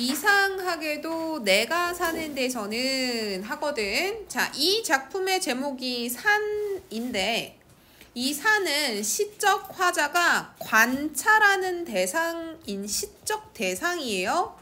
이상하게도 내가 사는 데서는 하거든. 자, 이 작품의 제목이 산인데 이 산은 시적 화자가 관찰하는 대상인 시적 대상이에요.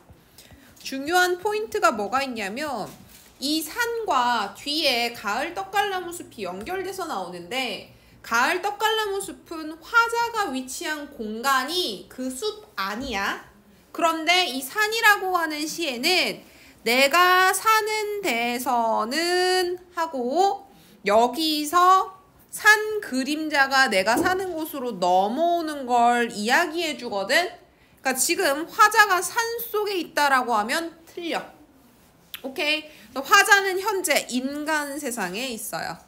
중요한 포인트가 뭐가 있냐면 이 산과 뒤에 가을 떡갈나무 숲이 연결돼서 나오는데 가을 떡갈나무 숲은 화자가 위치한 공간이 그 숲 아니야. 그런데 이 산이라고 하는 시에는 내가 사는 데서는 하고 여기서 산 그림자가 내가 사는 곳으로 넘어오는 걸 이야기해 주거든. 그러니까 지금 화자가 산 속에 있다라고 하면 틀려. 오케이? 화자는 현재 인간 세상에 있어요.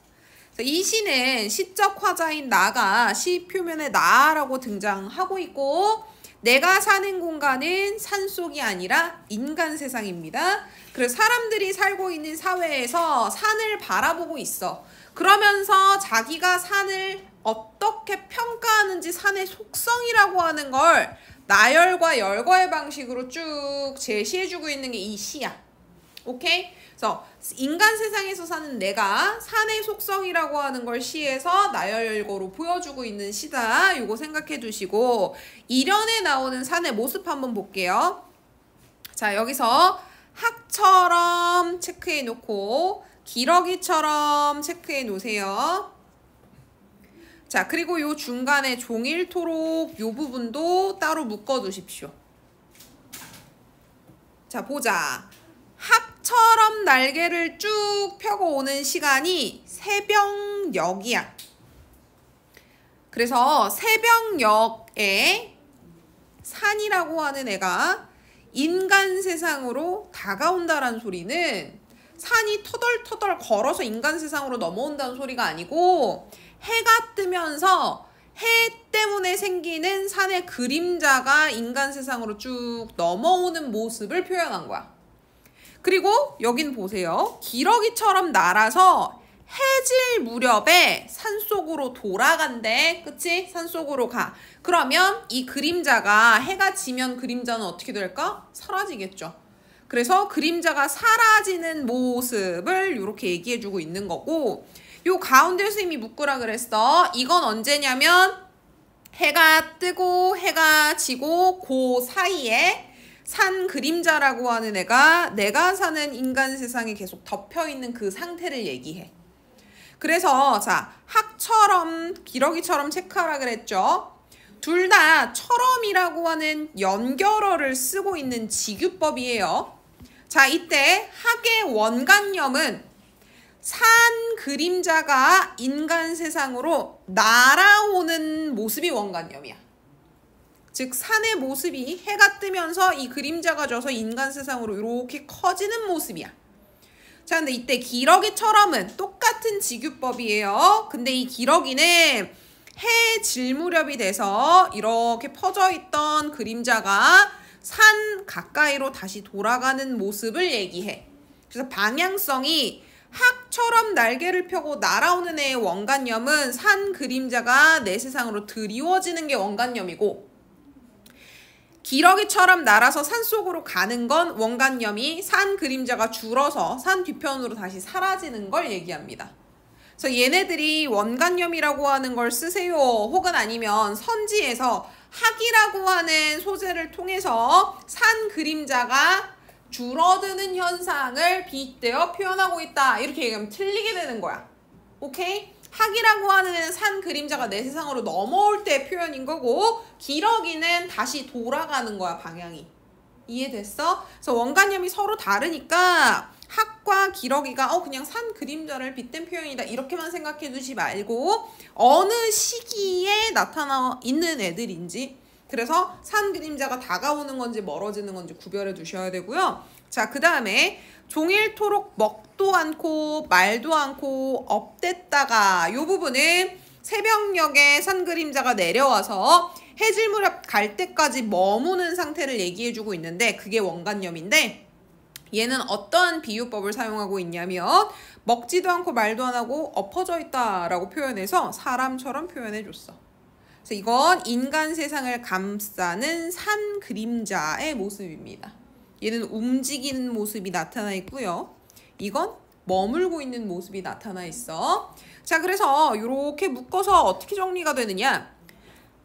이 시는 시적 화자인 나가 시 표면에 나라고 등장하고 있고 내가 사는 공간은 산속이 아니라 인간 세상입니다. 그래서 사람들이 살고 있는 사회에서 산을 바라보고 있어. 그러면서 자기가 산을 어떻게 평가하는지 산의 속성이라고 하는 걸 나열과 열거의 방식으로 쭉 제시해주고 있는 게 이 시야. 오케이? 그래서 인간 세상에서 사는 내가 산의 속성이라고 하는 걸 시에서 나열열거로 보여주고 있는 시다. 요거 생각해 두시고 1연에 나오는 산의 모습 한번 볼게요. 자, 여기서 학처럼 체크해 놓고 기러기처럼 체크해 놓으세요. 자, 그리고 요 중간에 종일토록 요 부분도 따로 묶어 두십시오. 자, 보자. 학처럼 날개를 쭉 펴고 오는 시간이 새벽녘이야. 그래서 새벽녘에 산이라고 하는 애가 인간 세상으로 다가온다라는 소리는 산이 터덜터덜 걸어서 인간 세상으로 넘어온다는 소리가 아니고 해가 뜨면서 해 때문에 생기는 산의 그림자가 인간 세상으로 쭉 넘어오는 모습을 표현한 거야. 그리고 여긴 보세요. 기러기처럼 날아서 해질 무렵에 산속으로 돌아간대. 그치? 산속으로 가. 그러면 이 그림자가 해가 지면 그림자는 어떻게 될까? 사라지겠죠. 그래서 그림자가 사라지는 모습을 이렇게 얘기해주고 있는 거고 요 가운데서 이미 묶으라 그랬어. 이건 언제냐면 해가 뜨고 해가 지고 그 사이에 산 그림자라고 하는 애가 내가 사는 인간 세상에 계속 덮여있는 그 상태를 얘기해. 그래서 자, 학처럼 기러기처럼 체크하라 그랬죠. 둘 다 처럼이라고 하는 연결어를 쓰고 있는 직유법이에요. 자, 이때 학의 원관념은 산 그림자가 인간 세상으로 날아오는 모습이 원관념이야. 즉 산의 모습이 해가 뜨면서 이 그림자가 져서 인간 세상으로 이렇게 커지는 모습이야. 자, 근데 이때 기러기처럼은 똑같은 직유법이에요. 근데 이 기러기는 해 질 무렵이 돼서 이렇게 퍼져 있던 그림자가 산 가까이로 다시 돌아가는 모습을 얘기해. 그래서 방향성이 학처럼 날개를 펴고 날아오는 애의 원관념은 산 그림자가 내 세상으로 드리워지는 게 원관념이고 기러기처럼 날아서 산속으로 가는 건 원관념이 산 그림자가 줄어서 산 뒤편으로 다시 사라지는 걸 얘기합니다. 그래서 얘네들이 원관념이라고 하는 걸 쓰세요. 혹은 아니면 선지에서 학이라고 하는 소재를 통해서 산 그림자가 줄어드는 현상을 빗대어 표현하고 있다. 이렇게 얘기하면 틀리게 되는 거야. 오케이? 학이라고 하는 애는 산 그림자가 내 세상으로 넘어올 때 표현인 거고 기러기는 다시 돌아가는 거야, 방향이. 이해됐어? 그래서 원관념이 서로 다르니까 학과 기러기가 그냥 산 그림자를 빗댄 표현이다 이렇게만 생각해 두지 말고 어느 시기에 나타나 있는 애들인지 그래서 산 그림자가 다가오는 건지 멀어지는 건지 구별해 두셔야 되고요. 자, 그 다음에 종일토록 먹도 않고 말도 않고 업됐다가 이 부분은 새벽녘에 산 그림자가 내려와서 해질 무렵 갈 때까지 머무는 상태를 얘기해주고 있는데 그게 원관념인데 얘는 어떠한 비유법을 사용하고 있냐면 먹지도 않고 말도 안 하고 엎어져 있다라고 표현해서 사람처럼 표현해줬어. 그래서 이건 인간 세상을 감싸는 산 그림자의 모습입니다. 얘는 움직이는 모습이 나타나 있고요. 이건 머물고 있는 모습이 나타나 있어. 자, 그래서 이렇게 묶어서 어떻게 정리가 되느냐?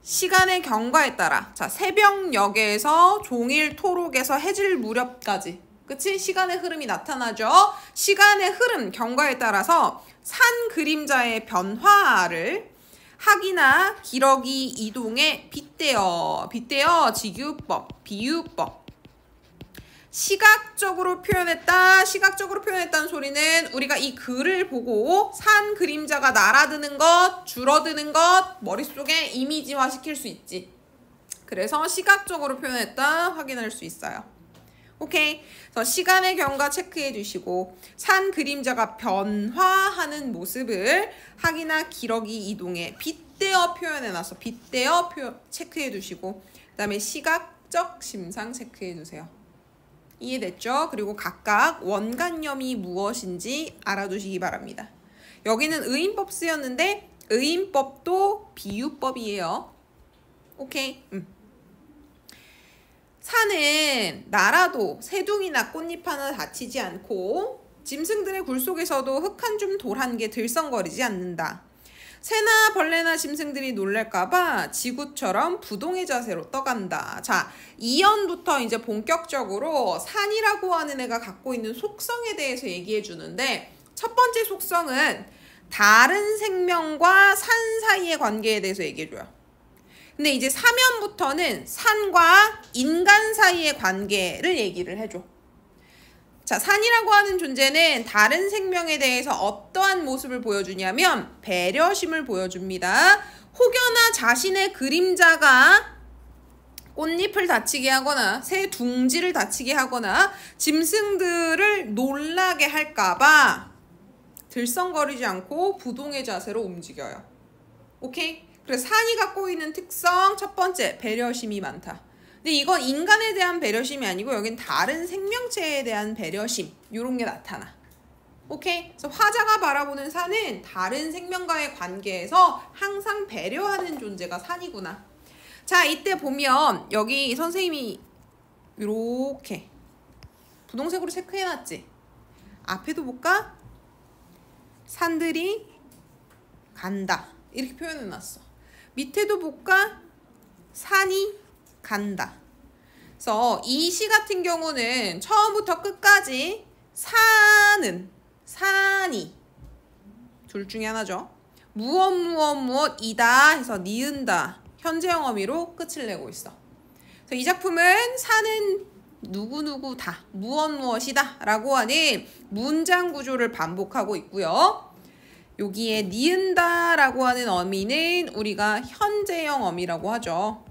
시간의 경과에 따라, 자, 새벽녘에서 종일 토록에서 해질 무렵까지, 그치? 시간의 흐름이 나타나죠. 시간의 흐름, 경과에 따라서 산 그림자의 변화를 학이나 기러기 이동에 빗대어 직유법, 비유법. 시각적으로 표현했다. 시각적으로 표현했다는 소리는 우리가 이 글을 보고 산 그림자가 날아드는 것, 줄어드는 것 머릿속에 이미지화 시킬 수 있지. 그래서 시각적으로 표현했다 확인할 수 있어요. 오케이. 그래서 시간의 경과 체크해 주시고 산 그림자가 변화하는 모습을 학이나 기러기 이동에 빗대어 표현해 놨어. 빗대어 체크해 주시고 그다음에 시각적 심상 체크해 주세요. 이해됐죠? 그리고 각각 원관념이 무엇인지 알아두시기 바랍니다. 여기는 의인법 쓰였는데 의인법도 비유법이에요. 오케이. 산은 날아도 새둥이나 꽃잎 하나 다치지 않고 짐승들의 굴 속에서도 흙 한 줌 돌 한 개 들썩거리지 않는다. 새나 벌레나 짐승들이 놀랄까봐 지구처럼 부동의 자세로 떠간다. 자, 2연부터 이제 본격적으로 산이라고 하는 애가 갖고 있는 속성에 대해서 얘기해 주는데 첫 번째 속성은 다른 생명과 산 사이의 관계에 대해서 얘기해 줘요. 근데 이제 3연부터는 산과 인간 사이의 관계를 얘기를 해줘. 자, 산이라고 하는 존재는 다른 생명에 대해서 어떠한 모습을 보여주냐면 배려심을 보여줍니다. 혹여나 자신의 그림자가 꽃잎을 다치게 하거나 새 둥지를 다치게 하거나 짐승들을 놀라게 할까봐 들썩거리지 않고 부동의 자세로 움직여요. 오케이? 그래서 산이 갖고 있는 특성 첫 번째, 배려심이 많다. 근데 이건 인간에 대한 배려심이 아니고 여긴 다른 생명체에 대한 배려심 이런 게 나타나. 오케이? 그래서 화자가 바라보는 산은 다른 생명과의 관계에서 항상 배려하는 존재가 산이구나. 자, 이때 보면 여기 선생님이 이렇게 분홍색으로 체크해놨지? 앞에도 볼까? 산들이 간다 이렇게 표현해놨어. 밑에도 볼까? 산이 간다. 그래서 이 시 같은 경우는 처음부터 끝까지 산이 둘 중에 하나죠. 무엇이다 해서 니은다 현재형 어미로 끝을 내고 있어. 그래서 이 작품은 산은 누구누구다 무엇이다 라고 하는 문장 구조를 반복하고 있고요. 여기에 니은다 라고 하는 어미는 우리가 현재형 어미라고 하죠.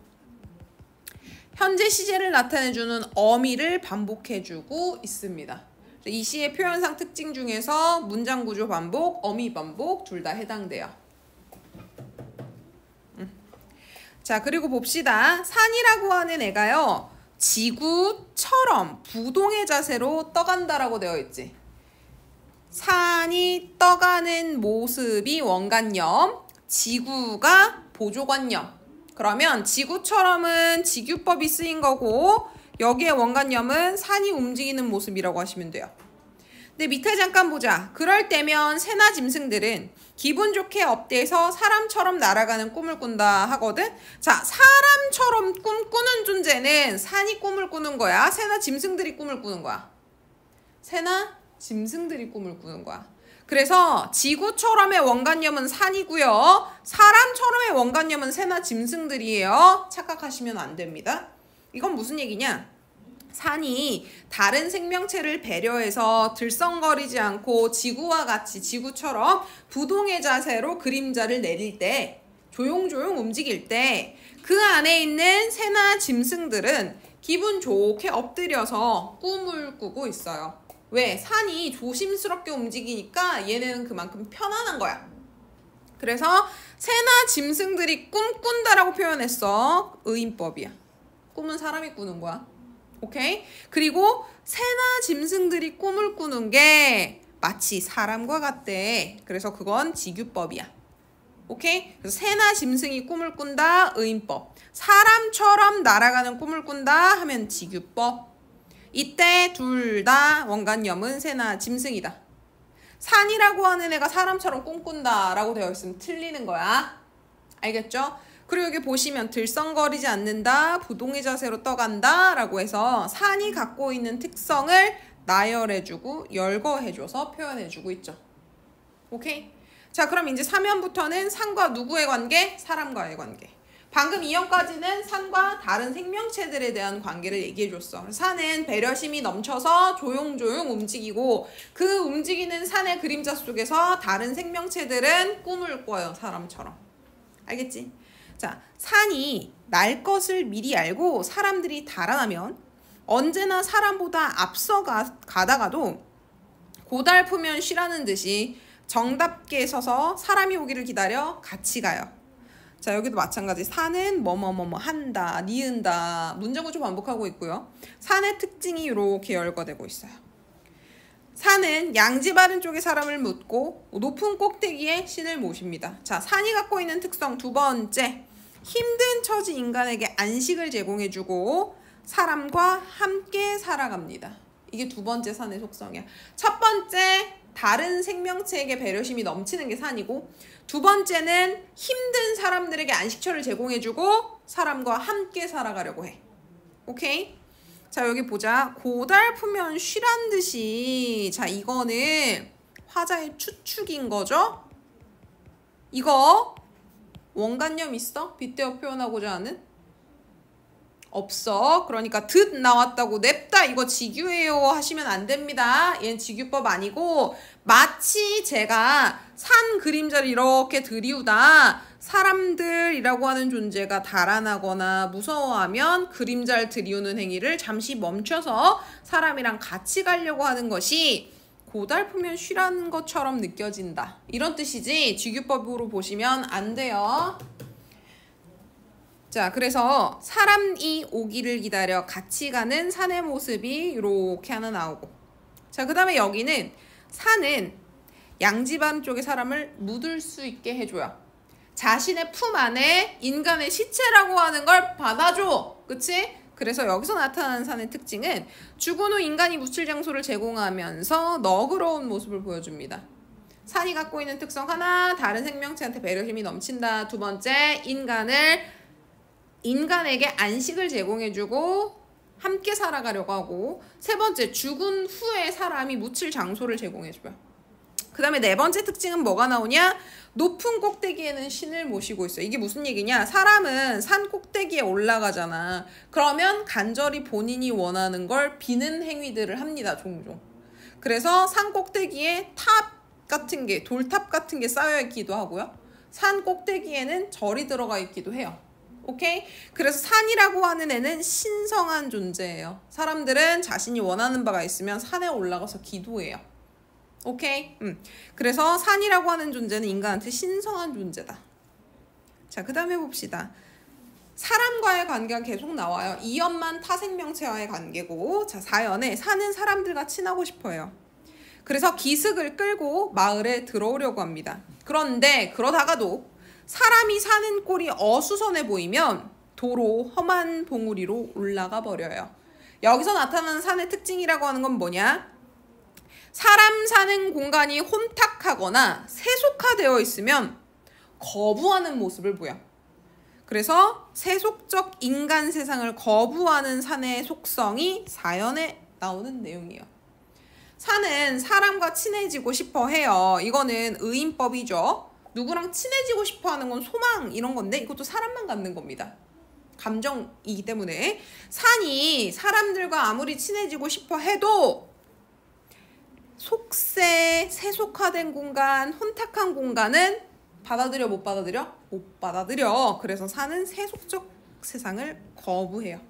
현재 시제를 나타내주는 어미를 반복해주고 있습니다. 이 시의 표현상 특징 중에서 문장 구조 반복, 어미 반복 둘 다 해당돼요. 자, 그리고 봅시다. 산이라고 하는 애가요. 지구처럼 부동의 자세로 떠간다라고 되어 있지. 산이 떠가는 모습이 원관념, 지구가 보조관념. 그러면 지구처럼은 직유법이 쓰인 거고 여기에 원관념은 산이 움직이는 모습이라고 하시면 돼요. 근데 밑에 잠깐 보자. 그럴 때면 새나 짐승들은 기분 좋게 업돼서 사람처럼 날아가는 꿈을 꾼다 하거든. 자, 사람처럼 꿈꾸는 존재는 산이 꿈을 꾸는 거야? 새나 짐승들이 꿈을 꾸는 거야? 새나 짐승들이 꿈을 꾸는 거야. 그래서 지구처럼의 원관념은 산이고요. 사람처럼의 원관념은 새나 짐승들이에요. 착각하시면 안 됩니다. 이건 무슨 얘기냐? 산이 다른 생명체를 배려해서 들썩거리지 않고 지구와 같이 지구처럼 부동의 자세로 그림자를 내릴 때 조용조용 움직일 때 그 안에 있는 새나 짐승들은 기분 좋게 엎드려서 꿈을 꾸고 있어요. 왜? 산이 조심스럽게 움직이니까 얘는 그만큼 편안한 거야. 그래서 새나 짐승들이 꿈꾼다라고 표현했어. 의인법이야. 꿈은 사람이 꾸는 거야. 오케이? 그리고 새나 짐승들이 꿈을 꾸는 게 마치 사람과 같대. 그래서 그건 직유법이야. 오케이? 그래서 새나 짐승이 꿈을 꾼다. 의인법. 사람처럼 날아가는 꿈을 꾼다 하면 직유법. 이때 둘 다 원관념은 새나 짐승이다. 산이라고 하는 애가 사람처럼 꿈꾼다 라고 되어 있으면 틀리는 거야. 알겠죠? 그리고 여기 보시면 들썩거리지 않는다, 부동의 자세로 떠간다 라고 해서 산이 갖고 있는 특성을 나열해주고 열거해줘서 표현해주고 있죠. 오케이? 자, 그럼 이제 3연부터는 산과 누구의 관계? 사람과의 관계. 방금 2연까지는 산과 다른 생명체들에 대한 관계를 얘기해줬어. 산은 배려심이 넘쳐서 조용조용 움직이고 그 움직이는 산의 그림자 속에서 다른 생명체들은 꿈을 꿔요. 사람처럼. 알겠지? 자, 산이 날 것을 미리 알고 사람들이 달아나면 언제나 사람보다 앞서 가다가도 고달프면 쉬라는 듯이 정답게 서서 사람이 오기를 기다려 같이 가요. 자, 여기도 마찬가지. 산은 뭐뭐뭐뭐 한다, 니은다, 문제구조 반복하고 있고요. 산의 특징이 이렇게 열거되고 있어요. 산은 양지 바른 쪽에 사람을 묻고 높은 꼭대기에 신을 모십니다. 자, 산이 갖고 있는 특성 두 번째, 힘든 처지 인간에게 안식을 제공해주고 사람과 함께 살아갑니다. 이게 두 번째 산의 속성이야. 첫 번째, 다른 생명체에게 배려심이 넘치는 게 산이고, 두 번째는 힘든 사람들에게 안식처를 제공해주고 사람과 함께 살아가려고 해. 오케이? 자, 여기 보자. 고달프면 쉬란 듯이. 자, 이거는 화자의 추측인 거죠? 이거 원관념 있어? 빗대어 표현하고자 하는? 없어. 그러니까 듯 나왔다고 냅다 이거 직유예요 하시면 안 됩니다. 얘는 직유법 아니고 마치 제가 산 그림자를 이렇게 들이우다 사람들이라고 하는 존재가 달아나거나 무서워하면 그림자를 들이우는 행위를 잠시 멈춰서 사람이랑 같이 가려고 하는 것이 고달프면 쉬라는 것처럼 느껴진다. 이런 뜻이지 직유법으로 보시면 안 돼요. 자, 그래서 사람이 오기를 기다려 같이 가는 산의 모습이 이렇게 하나 나오고, 자, 그 다음에 여기는 산은 양지바른 쪽에 사람을 묻을 수 있게 해줘요. 자신의 품 안에 인간의 시체라고 하는 걸 받아줘. 그치? 그래서 여기서 나타나는 산의 특징은 죽은 후 인간이 묻힐 장소를 제공하면서 너그러운 모습을 보여줍니다. 산이 갖고 있는 특성 하나, 다른 생명체한테 배려심이 넘친다. 두 번째, 인간에게 안식을 제공해주고 함께 살아가려고 하고, 세 번째, 죽은 후에 사람이 묻힐 장소를 제공해줘요. 그 다음에 네 번째 특징은 뭐가 나오냐? 높은 꼭대기에는 신을 모시고 있어요. 이게 무슨 얘기냐? 사람은 산 꼭대기에 올라가잖아. 그러면 간절히 본인이 원하는 걸 비는 행위들을 합니다. 종종. 그래서 산 꼭대기에 탑 같은 게, 돌탑 같은 게 쌓여 있기도 하고요. 산 꼭대기에는 절이 들어가 있기도 해요. 오케이? 그래서 산이라고 하는 애는 신성한 존재예요. 사람들은 자신이 원하는 바가 있으면 산에 올라가서 기도해요. 오케이? 그래서 산이라고 하는 존재는 인간한테 신성한 존재다. 자, 그 다음에 봅시다. 사람과의 관계가 계속 나와요. 2연만 타생명체와의 관계고, 자, 4연에 산은 사람들과 친하고 싶어요. 그래서 기슭을 끌고 마을에 들어오려고 합니다. 그런데 그러다가도 사람이 사는 꼴이 어수선해 보이면 도로 험한 봉우리로 올라가 버려요. 여기서 나타나는 산의 특징이라고 하는 건 뭐냐? 사람 사는 공간이 혼탁하거나 세속화되어 있으면 거부하는 모습을 보여. 그래서 세속적 인간 세상을 거부하는 산의 속성이 4연에 나오는 내용이에요. 산은 사람과 친해지고 싶어 해요. 이거는 의인법이죠. 누구랑 친해지고 싶어 하는 건 소망 이런 건데, 이것도 사람만 갖는 겁니다. 감정이기 때문에 산이 사람들과 아무리 친해지고 싶어 해도 속세, 세속화된 공간, 혼탁한 공간은 받아들여 못 받아들여? 못 받아들여. 그래서 산은 세속적 세상을 거부해요.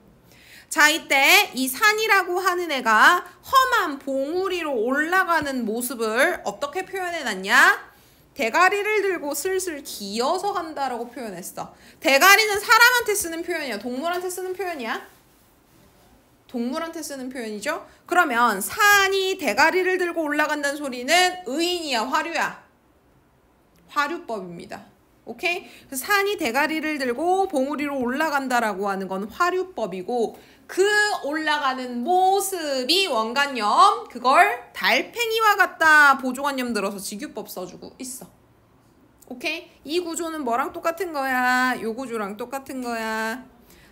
자, 이때 이 산이라고 하는 애가 험한 봉우리로 올라가는 모습을 어떻게 표현해놨냐? 대가리를 들고 슬슬 기어서 간다라고 표현했어. 대가리는 사람한테 쓰는 표현이야? 동물한테 쓰는 표현이야? 동물한테 쓰는 표현이죠? 그러면 산이 대가리를 들고 올라간다는 소리는 의인이야, 화류야? 화류법입니다. 오케이? 그래서 산이 대가리를 들고 봉우리로 올라간다라고 하는 건 화류법이고 그 올라가는 모습이 원관념, 그걸 달팽이와 같다 보조관념 들어서 직유법 써주고 있어. 오케이? 이 구조는 뭐랑 똑같은 거야? 요 구조랑 똑같은 거야.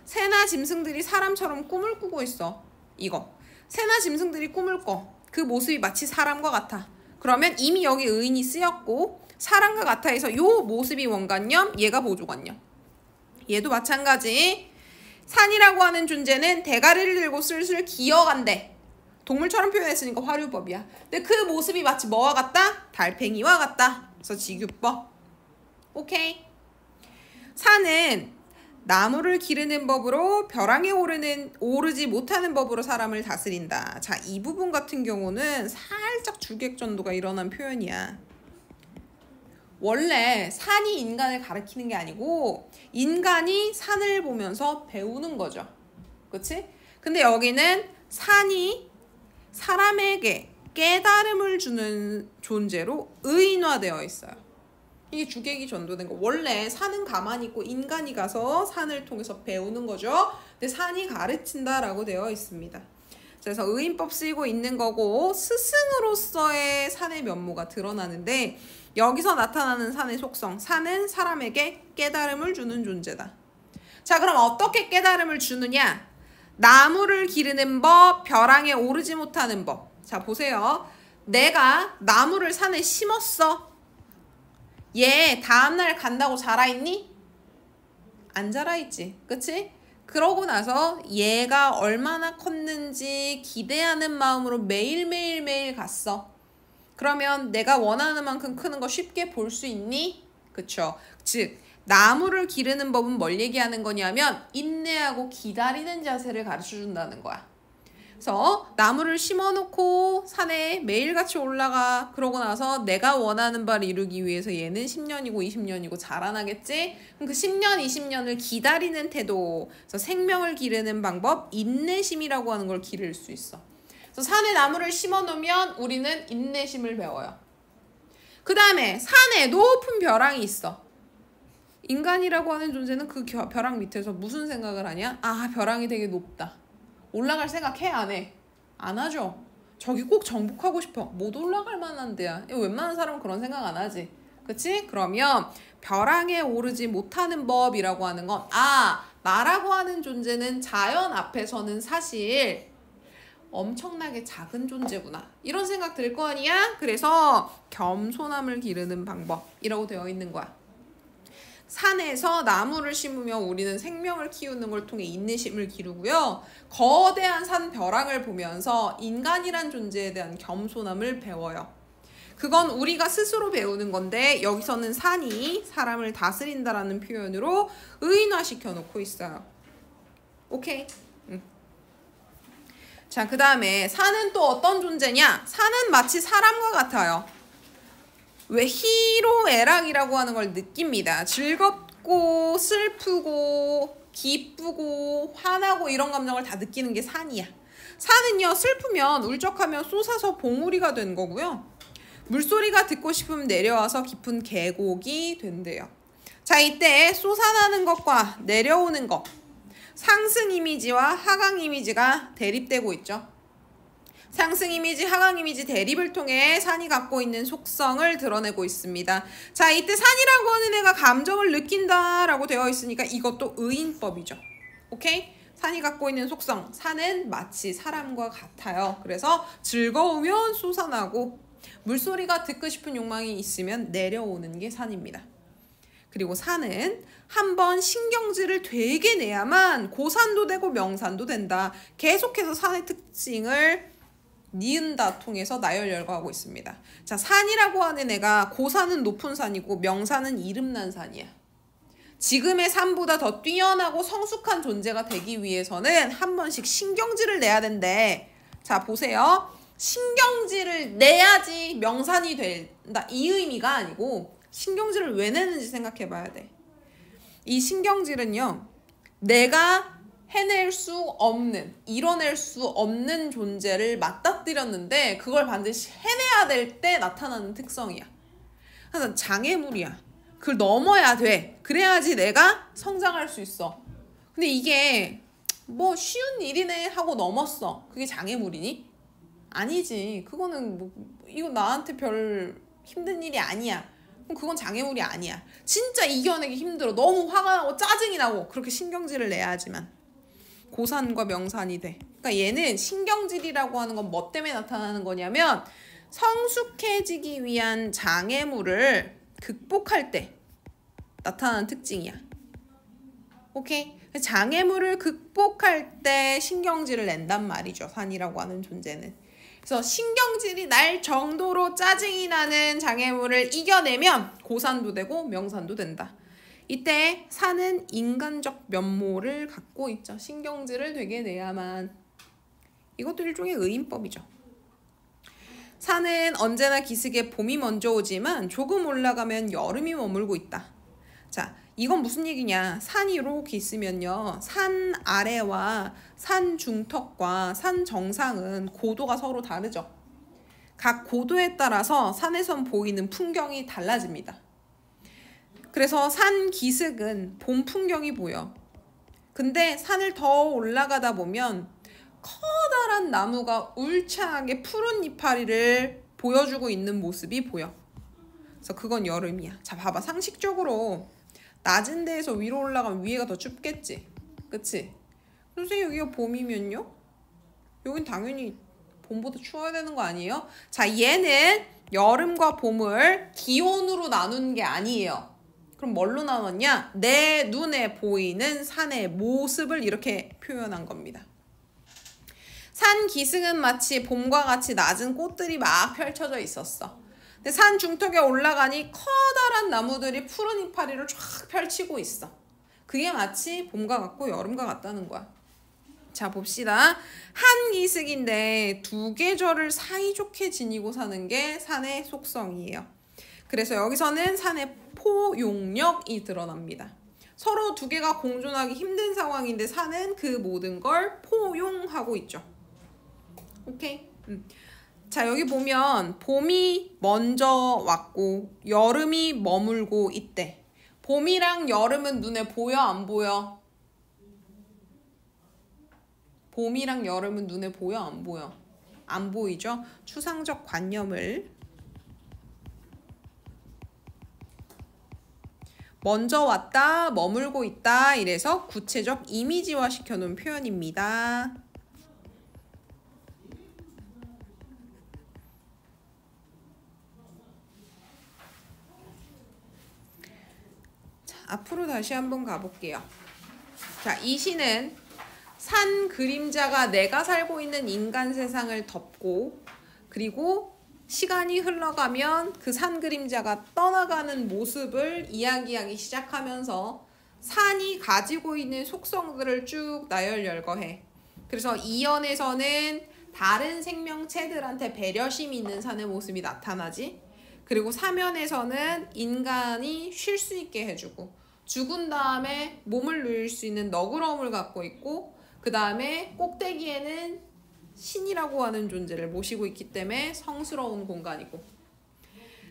새나 짐승들이 사람처럼 꿈을 꾸고 있어. 이거. 새나 짐승들이 꿈을 꿔. 그 모습이 마치 사람과 같아. 그러면 이미 여기 의인이 쓰였고 사람과 같아 해서 요 모습이 원관념, 얘가 보조관념. 얘도 마찬가지. 산이라고 하는 존재는 대가리를 들고 슬슬 기어간대. 동물처럼 표현했으니까 화류법이야. 근데 그 모습이 마치 뭐와 같다? 달팽이와 같다. 그래서 직유법. 오케이. 산은 나무를 기르는 법으로 벼랑에 오르지 못하는 법으로 사람을 다스린다. 자, 이 부분 같은 경우는 살짝 주객전도가 일어난 표현이야. 원래 산이 인간을 가리키는 게 아니고 인간이 산을 보면서 배우는 거죠. 그치? 근데 여기는 산이 사람에게 깨달음을 주는 존재로 의인화되어 있어요. 이게 주객이 전도된 거. 원래 산은 가만히 있고 인간이 가서 산을 통해서 배우는 거죠. 근데 산이 가르친다라고 되어 있습니다. 그래서 의인법 쓰이고 있는 거고 스승으로서의 산의 면모가 드러나는데 여기서 나타나는 산의 속성, 산은 사람에게 깨달음을 주는 존재다. 자, 그럼 어떻게 깨달음을 주느냐? 나무를 기르는 법, 벼랑에 오르지 못하는 법. 자, 보세요. 내가 나무를 산에 심었어. 얘 다음날 간다고 자라있니? 안 자라있지. 그치? 그러고 나서 얘가 얼마나 컸는지 기대하는 마음으로 매일매일 갔어. 그러면 내가 원하는 만큼 크는 거 쉽게 볼 수 있니? 그쵸? 즉 나무를 기르는 법은 뭘 얘기하는 거냐면 인내하고 기다리는 자세를 가르쳐준다는 거야. 그래서 나무를 심어놓고 산에 매일같이 올라가. 그러고 나서 내가 원하는 바를 이루기 위해서 얘는 10년이고 20년이고 자라나겠지? 그럼 그 10년, 20년을 기다리는 태도. 그래서 생명을 기르는 방법, 인내심이라고 하는 걸 기를 수 있어. 그래서 산에 나무를 심어놓으면 우리는 인내심을 배워요. 그 다음에 산에 높은 벼랑이 있어. 인간이라고 하는 존재는 그 벼랑 밑에서 무슨 생각을 하냐? 아, 벼랑이 되게 높다. 올라갈 생각해? 안 해? 안 하죠. 저기 꼭 정복하고 싶어. 못 올라갈 만한 데야. 웬만한 사람은 그런 생각 안 하지. 그치? 그러면 벼랑에 오르지 못하는 법이라고 하는 건 나라고 하는 존재는 자연 앞에서는 사실 엄청나게 작은 존재구나. 이런 생각 들 거 아니야? 그래서 겸손함을 기르는 방법이라고 되어 있는 거야. 산에서 나무를 심으면 우리는 생명을 키우는 걸 통해 인내심을 기르고요. 거대한 산 벼랑을 보면서 인간이란 존재에 대한 겸손함을 배워요. 그건 우리가 스스로 배우는 건데 여기서는 산이 사람을 다스린다라는 표현으로 의인화시켜 놓고 있어요. 오케이? 자, 그 다음에 산은 또 어떤 존재냐? 산은 마치 사람과 같아요. 왜 희로애락이라고 하는 걸 느낍니다. 즐겁고 슬프고 기쁘고 화나고 이런 감정을 다 느끼는 게 산이야. 산은요, 슬프면 울적하면 솟아서 봉우리가 된 거고요. 물소리가 듣고 싶으면 내려와서 깊은 계곡이 된대요. 자, 이때 솟아나는 것과 내려오는 것, 상승 이미지와 하강 이미지가 대립되고 있죠. 상승 이미지, 하강 이미지 대립을 통해 산이 갖고 있는 속성을 드러내고 있습니다. 자, 이때 산이라고 하는 애가 감정을 느낀다라고 되어 있으니까 이것도 의인법이죠. 오케이? 산이 갖고 있는 속성, 산은 마치 사람과 같아요. 그래서 즐거우면 솟아나고 물소리가 듣고 싶은 욕망이 있으면 내려오는 게 산입니다. 그리고 산은 한번 신경질을 되게 내야만 고산도 되고 명산도 된다. 계속해서 산의 특징을 니은다 통해서 나열열거하고 있습니다. 자, 산이라고 하는 애가 고산은 높은 산이고 명산은 이름난 산이야. 지금의 산보다 더 뛰어나고 성숙한 존재가 되기 위해서는 한 번씩 신경질을 내야 된대. 자, 보세요. 신경질을 내야지 명산이 된다. 이 의미가 아니고 신경질을 왜 내는지 생각해 봐야 돼. 이 신경질은요, 내가 해낼 수 없는, 이뤄낼 수 없는 존재를 맞닥뜨렸는데 그걸 반드시 해내야 될 때 나타나는 특성이야. 그래서 장애물이야. 그걸 넘어야 돼. 그래야지 내가 성장할 수 있어. 근데 이게 뭐 쉬운 일이네 하고 넘었어. 그게 장애물이니? 아니지. 그거는 뭐 이거 나한테 별 힘든 일이 아니야. 그럼 그건 장애물이 아니야. 진짜 이겨내기 힘들어. 너무 화가 나고 짜증이 나고 그렇게 신경질을 내야지만 고산과 명산이 돼. 그러니까 얘는 신경질이라고 하는 건 뭐 때문에 나타나는 거냐면 성숙해지기 위한 장애물을 극복할 때 나타나는 특징이야. 오케이? 장애물을 극복할 때 신경질을 낸단 말이죠. 산이라고 하는 존재는. 그래서 신경질이 날 정도로 짜증이 나는 장애물을 이겨내면 고산도 되고 명산도 된다. 이때 산은 인간적 면모를 갖고 있죠. 신경질을 되게 내야만. 이것도 일종의 의인법이죠. 산은 언제나 기슭에 봄이 먼저 오지만 조금 올라가면 여름이 머물고 있다. 자, 이건 무슨 얘기냐? 산이 이렇게 있으면요. 산 아래와 산 중턱과 산 정상은 고도가 서로 다르죠. 각 고도에 따라서 산에선 보이는 풍경이 달라집니다. 그래서 산 기슭은 봄 풍경이 보여. 근데 산을 더 올라가다 보면 커다란 나무가 울창하게 푸른 이파리를 보여주고 있는 모습이 보여. 그래서 그건 여름이야. 자, 봐봐. 상식적으로 낮은 데에서 위로 올라가면 위에가 더 춥겠지. 그치? 선생님 여기가 봄이면요? 여긴 당연히 봄보다 추워야 되는 거 아니에요? 자, 얘는 여름과 봄을 기온으로 나눈 게 아니에요. 그럼 뭘로 나눴냐? 내 눈에 보이는 산의 모습을 이렇게 표현한 겁니다. 산 기슭은 마치 봄과 같이 낮은 꽃들이 막 펼쳐져 있었어. 근데 산 중턱에 올라가니 커다란 나무들이 푸른 이파리를 쫙 펼치고 있어. 그게 마치 봄과 같고 여름과 같다는 거야. 자, 봅시다. 한 기슭인데 두 계절을 사이좋게 지니고 사는 게 산의 속성이에요. 그래서 여기서는 산의 포용력이 드러납니다. 서로 두 개가 공존하기 힘든 상황인데 산은 그 모든 걸 포용하고 있죠. 오케이? 자, 여기 보면 봄이 먼저 왔고 여름이 머물고 있대. 봄이랑 여름은 눈에 보여, 안 보여? 봄이랑 여름은 눈에 보여, 안 보여? 안 보이죠? 추상적 관념을 먼저 왔다, 머물고 있다 이래서 구체적 이미지화 시켜놓은 표현입니다. 자, 앞으로 다시 한번 가볼게요. 자, 이 시는 산 그림자가 내가 살고 있는 인간 세상을 덮고 그리고 시간이 흘러가면 그 산 그림자가 떠나가는 모습을 이야기하기 시작하면서 산이 가지고 있는 속성들을 쭉 나열열거해. 그래서 2연에서는 다른 생명체들한테 배려심이 있는 산의 모습이 나타나지. 그리고 3연에서는 인간이 쉴 수 있게 해주고 죽은 다음에 몸을 누일 수 있는 너그러움을 갖고 있고 그 다음에 꼭대기에는 신이라고 하는 존재를 모시고 있기 때문에 성스러운 공간이고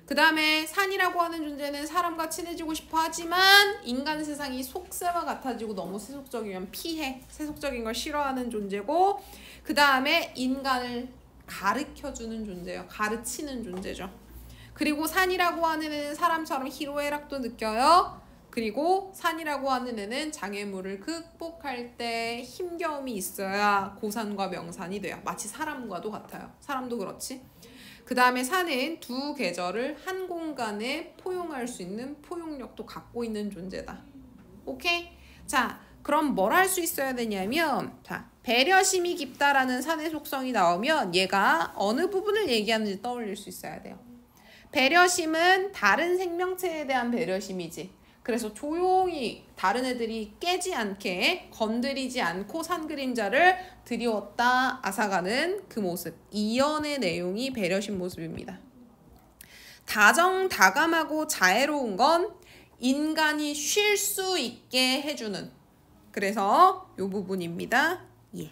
그 다음에 산이라고 하는 존재는 사람과 친해지고 싶어 하지만 인간 세상이 속세와 같아지고 너무 세속적이면 피해, 세속적인 걸 싫어하는 존재고 그 다음에 인간을 가르쳐주는 존재예요. 가르치는 존재죠. 그리고 산이라고 하는 애는 사람처럼 희로애락도 느껴요. 그리고 산이라고 하는 애는 장애물을 극복할 때 힘겨움이 있어야 고산과 명산이 돼요. 마치 사람과도 같아요. 사람도 그렇지. 그 다음에 산은 두 계절을 한 공간에 포용할 수 있는 포용력도 갖고 있는 존재다. 오케이? 자, 그럼 뭘 할 수 있어야 되냐면 자, 배려심이 깊다라는 산의 속성이 나오면 얘가 어느 부분을 얘기하는지 떠올릴 수 있어야 돼요. 배려심은 다른 생명체에 대한 배려심이지. 그래서 조용히 다른 애들이 깨지 않게 건드리지 않고 산 그림자를 들이웠다 앗아가는 그 모습. 이연의 내용이 배려심 모습입니다. 다정다감하고 자애로운 건 인간이 쉴 수 있게 해주는. 그래서 이 부분입니다. 예.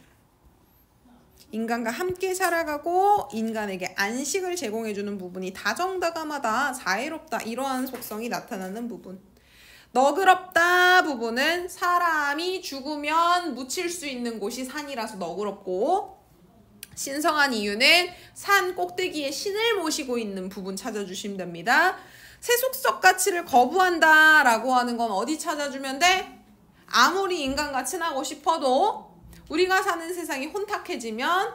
인간과 함께 살아가고 인간에게 안식을 제공해주는 부분이 다정다감하다, 자애롭다 이러한 속성이 나타나는 부분. 너그럽다 부분은 사람이 죽으면 묻힐 수 있는 곳이 산이라서 너그럽고, 신성한 이유는 산 꼭대기에 신을 모시고 있는 부분 찾아주시면 됩니다. 세속적 가치를 거부한다 라고 하는 건 어디 찾아주면 돼? 아무리 인간과 친하고 싶어도 우리가 사는 세상이 혼탁해지면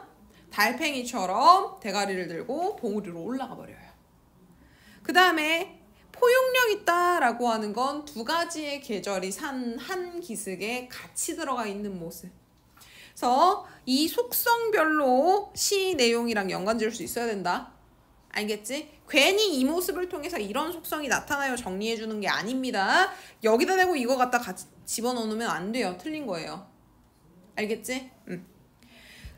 달팽이처럼 대가리를 들고 봉우리로 올라가 버려요. 그 다음에 포용력 있다 라고 하는 건 두 가지의 계절이 산 한 기슭에 같이 들어가 있는 모습. 그래서 이 속성별로 시 내용이랑 연관 지을 수 있어야 된다. 알겠지? 괜히 이 모습을 통해서 이런 속성이 나타나요 정리해 주는 게 아닙니다. 여기다 대고 이거 갖다 같이 집어넣으면 안 돼요. 틀린 거예요. 알겠지?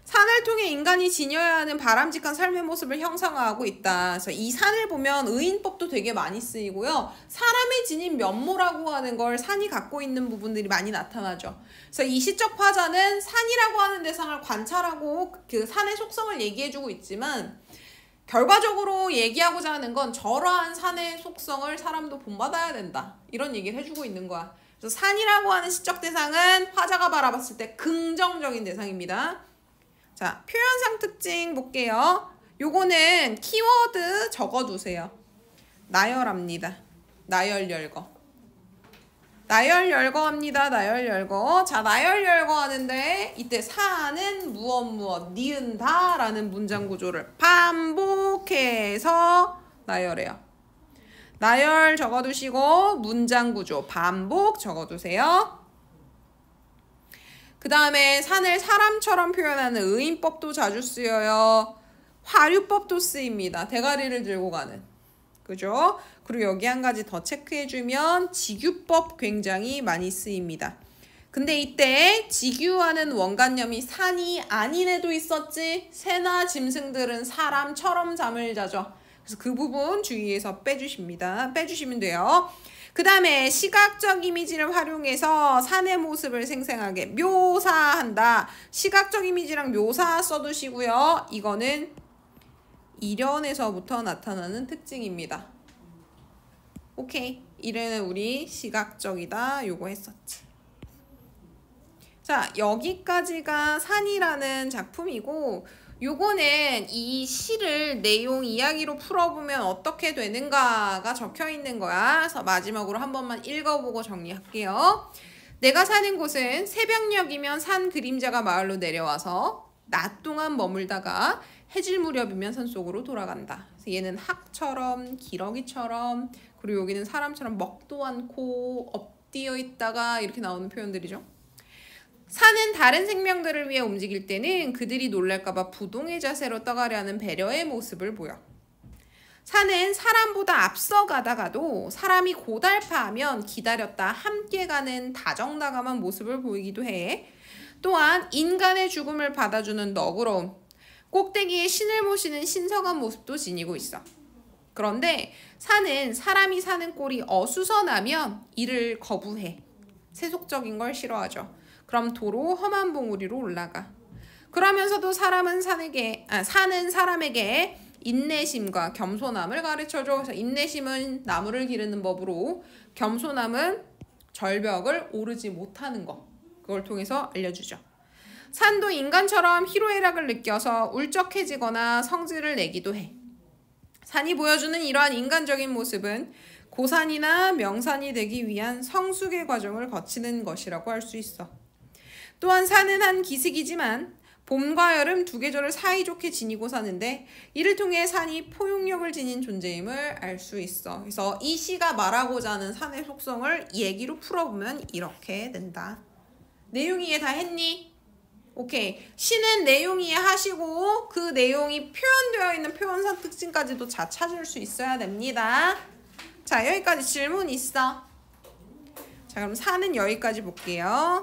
산을 통해 인간이 지녀야 하는 바람직한 삶의 모습을 형상화하고 있다. 그래서 이 산을 보면 의인법도 되게 많이 쓰이고요. 사람의 지닌 면모라고 하는 걸 산이 갖고 있는 부분들이 많이 나타나죠. 그래서 이 시적 화자는 산이라고 하는 대상을 관찰하고 그 산의 속성을 얘기해주고 있지만, 결과적으로 얘기하고자 하는 건 저러한 산의 속성을 사람도 본받아야 된다. 이런 얘기를 해주고 있는 거야. 그래서 산이라고 하는 시적 대상은 화자가 바라봤을 때 긍정적인 대상입니다. 자, 표현상 특징 볼게요. 요거는 키워드 적어두세요. 나열합니다. 나열열거. 나열열거합니다. 나열열거. 자, 나열열거 하는데 이때 사는 무엇 니은다 라는 문장 구조를 반복해서 나열해요. 나열 적어두시고 문장 구조 반복 적어두세요. 그 다음에 산을 사람처럼 표현하는 의인법도 자주 쓰여요. 화류법도 쓰입니다. 대가리를 들고 가는. 그죠? 그리고 여기 한 가지 더 체크해주면 직유법 굉장히 많이 쓰입니다. 근데 이때 직유하는 원관념이 산이 아닌 애도 있었지. 새나 짐승들은 사람처럼 잠을 자죠. 그래서 그 부분 주의해서 빼주시면 돼요. 그 다음에 시각적 이미지를 활용해서 산의 모습을 생생하게 묘사한다. 시각적 이미지랑 묘사 써두시고요. 이거는 일연에서부터 나타나는 특징입니다. 오케이. 이래는 우리 시각적이다 요거 했었지. 자, 여기까지가 산이라는 작품이고, 요거는 이 시를 내용 이야기로 풀어보면 어떻게 되는가가 적혀 있는 거야. 그래서 마지막으로 한 번만 읽어보고 정리할게요. 내가 사는 곳은 새벽녘이면 산 그림자가 마을로 내려와서 낮 동안 머물다가 해질 무렵이면 산속으로 돌아간다. 그래서 얘는 학처럼 기러기처럼, 그리고 여기는 사람처럼 먹도 않고 엎드려 있다가 이렇게 나오는 표현들이죠. 산은 다른 생명들을 위해 움직일 때는 그들이 놀랄까봐 부동의 자세로 떠가려 하는 배려의 모습을 보여. 산은 사람보다 앞서가다가도 사람이 고달파하면 기다렸다 함께 가는 다정다감한 모습을 보이기도 해. 또한 인간의 죽음을 받아주는 너그러움, 꼭대기에 신을 모시는 신성한 모습도 지니고 있어. 그런데 산은 사람이 사는 꼴이 어수선하면 이를 거부해. 세속적인 걸 싫어하죠. 그럼 도로 험한 봉우리로 올라가. 그러면서도 산은 사람에게 인내심과 겸손함을 가르쳐줘. 그래서 인내심은 나무를 기르는 법으로, 겸손함은 절벽을 오르지 못하는 것. 그걸 통해서 알려주죠. 산도 인간처럼 희로애락을 느껴서 울적해지거나 성질을 내기도 해. 산이 보여주는 이러한 인간적인 모습은 고산이나 명산이 되기 위한 성숙의 과정을 거치는 것이라고 할 수 있어. 또한 산은 한 기슭이지만 봄과 여름 두 계절을 사이좋게 지니고 사는데 이를 통해 산이 포용력을 지닌 존재임을 알 수 있어. 그래서 이 시가 말하고자 하는 산의 속성을 얘기로 풀어보면 이렇게 된다. 내용 이해 다 했니? 오케이. 시는 내용 이해하시고 그 내용이 표현되어 있는 표현사 특징까지도 다 찾을 수 있어야 됩니다. 자, 여기까지 질문 있어. 자, 그럼 산은 여기까지 볼게요.